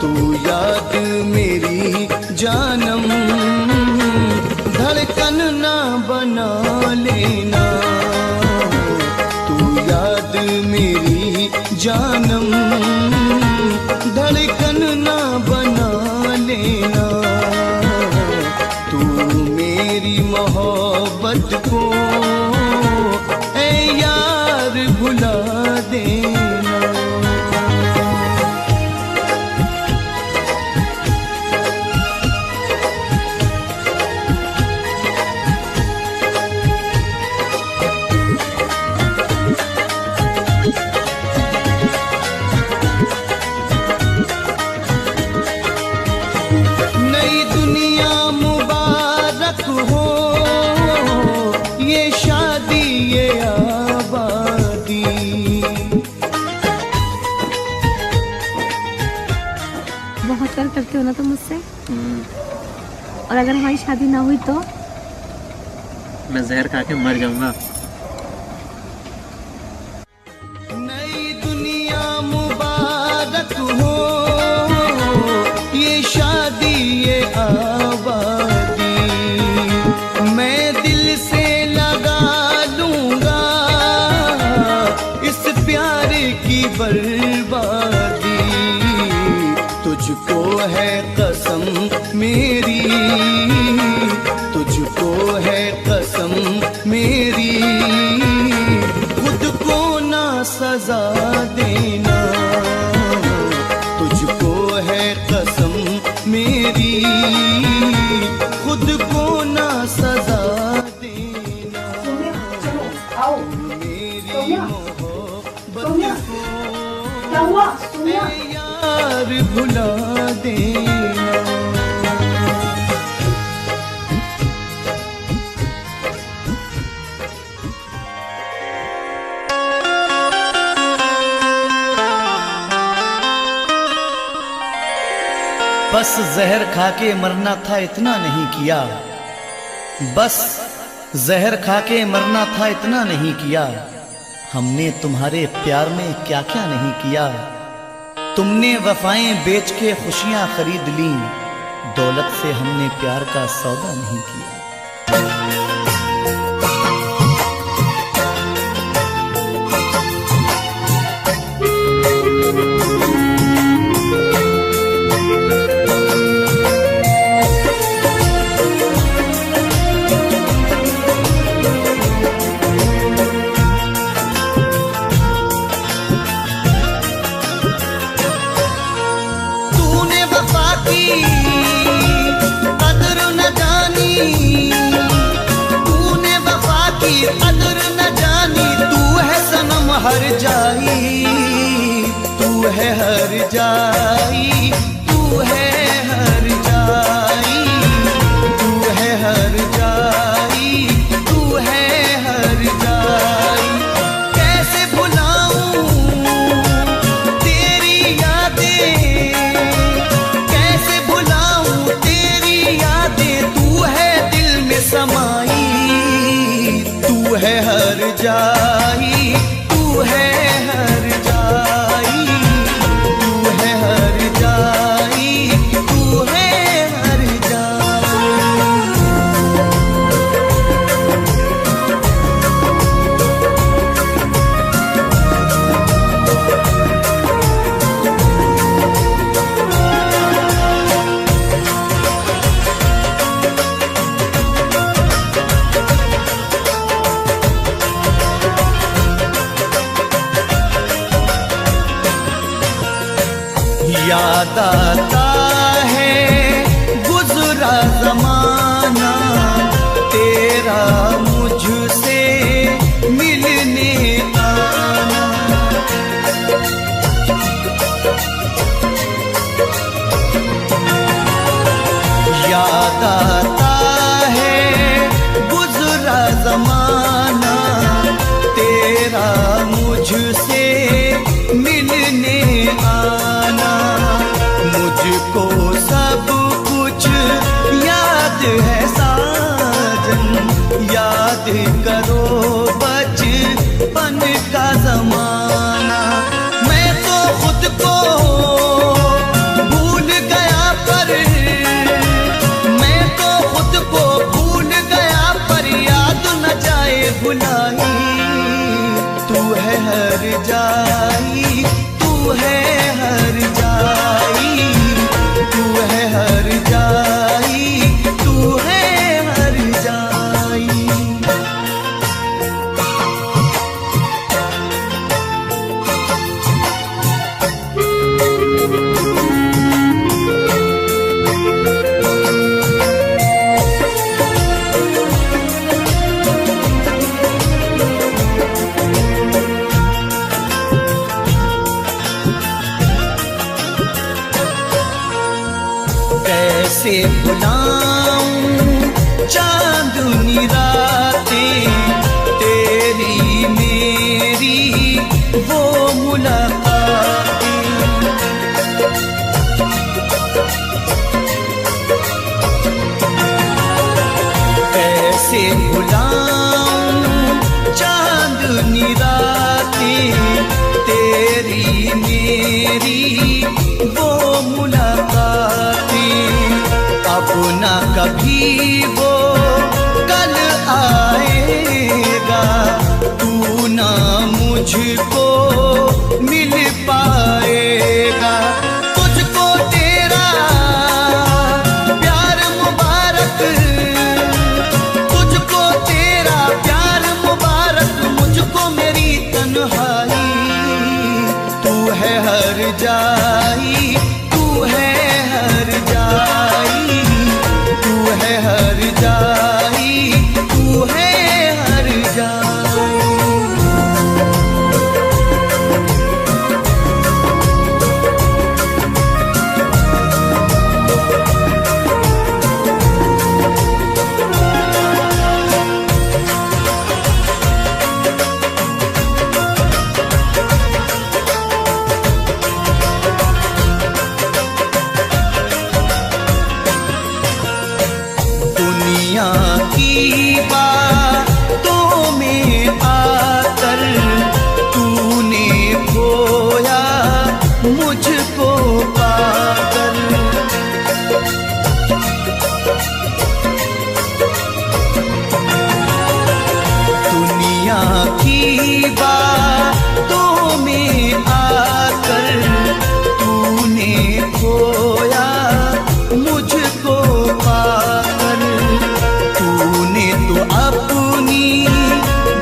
तू याद मेरी जानम, धड़कन ना बना लेना, तू याद मेरी जानम, धड़कन ना बना लेना, तू मेरी मोहब्बत को ऐ यार भुला देना। नई दुनिया मुबारक हो, ये शादी ये आबादी, बहुत प्यार करते हो ना तुम मुझसे, और अगर हमारी शादी ना हुई तो मैं जहर खा के मर जाऊंगा। नई दुनिया मुबारक हो, ये शादी ये आबादी, मैं दिल से लगा लूंगा इस प्यार की बर्बादी, तुझको है कसम मेरी, तुझको है कसम मेरी, खुद को सजा देना, तुझको है कसम मेरी, खुद को ना सजा देना। मेरी मोहब्बत को यार भुला देना। बस जहर खा के मरना था इतना नहीं किया, बस जहर खा के मरना था इतना नहीं किया। हमने तुम्हारे प्यार में क्या क्या नहीं किया। तुमने वफाएं बेच के खुशियां खरीद ली, दौलत से हमने प्यार का सौदा नहीं किया। कदर न जानी, तूने वफा की कदर न जानी। तू है सनम हर जाई, तू है हर जाई, तू है हर जाई, तू है हर जाई, तू है हर जाई। कैसे भुलाऊं तेरी यादें, समाई। तू है हर जाई, तू है हर जाई, तू है हर जाई, तू है हर जाई। याद आता है गुजरा जमाना, तेरा मुझसे मिलने आना। याद आता है गुजरा जमाना, तेरा मुझसे मिलने आना। मुझको सब कुछ याद है साजन, याद करो बचपन का जमाना। मैं तो खुद को भूल गया पर, मैं तो खुद को भूल गया पर याद न जाए भुलाई। तू है हर जाई, तू है हर जाई, तू है हर जाई, तू है हर जाई। कैसे भुलाऊं चांदनी रातें, तेरी मेरी वो मुलाकातें। कैसे भुलाऊं चांदनी रातें, तेरी मेरी वो मुलाकातें। अब ना कभी वो कल आएगा, तू ना मुझको मिल खोया मुझको पाकर। तूने तो अपनी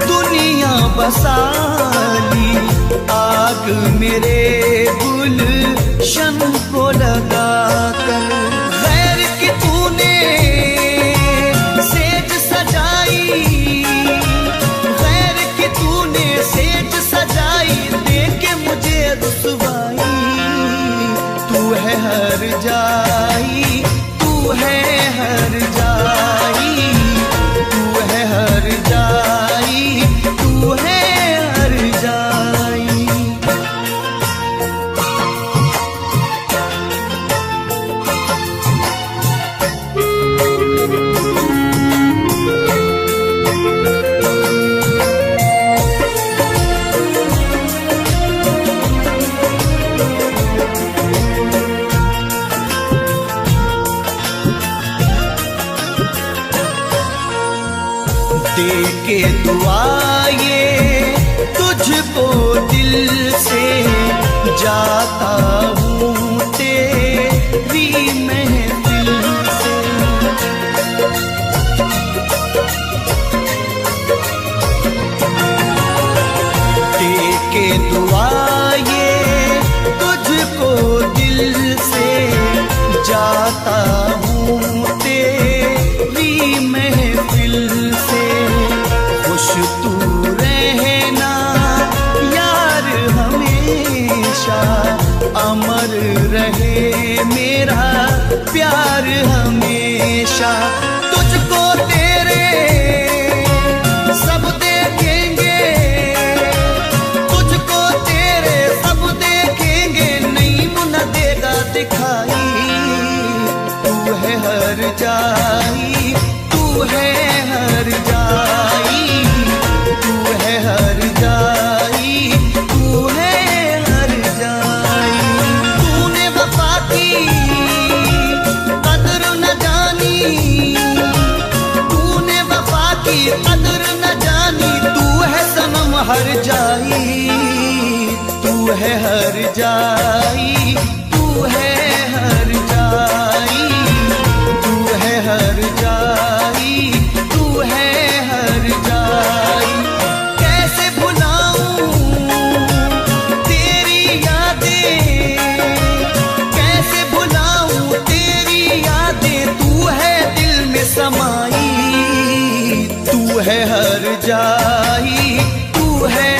दुनिया बसा ली, आग मेरे गुलशन को लगाकर। गैर की तूने सेज सजाई, गैर की तूने सेज सजाई, देके मुझे रुसवाई। तू है हर जाई, तू है हर जाई, तू है हर जाई, तू है हर जाई। दे के दुआ ये तुझको दिल से जाता हूँ तेरी महफिल से। दे के दुआ ये तुझको दिल से जाता हूँ तेरी महफिल से। खुश तू रहना यार हमेशा, अमर रहे मेरा प्यार हमेशा। तुझको तेरे सब देखेंगे, तुझको तेरे सब देखेंगे, नहीं मुना देगा दिखाई। तू है हर जाई, तू है हर जाई, तू है हर जाई, तू है हर जाई। तूने वफा की कदर न जानी, तूने वफा की कदर न जानी। तू है सनम हर जाई, तू है हर जाई, तू है हर जाई, तू है हर जाई, तू है हर जाई। कैसे भुलाऊं तेरी यादें, कैसे भुलाऊं तेरी यादें। तू है दिल में समाई, तू है हर जाई, तू है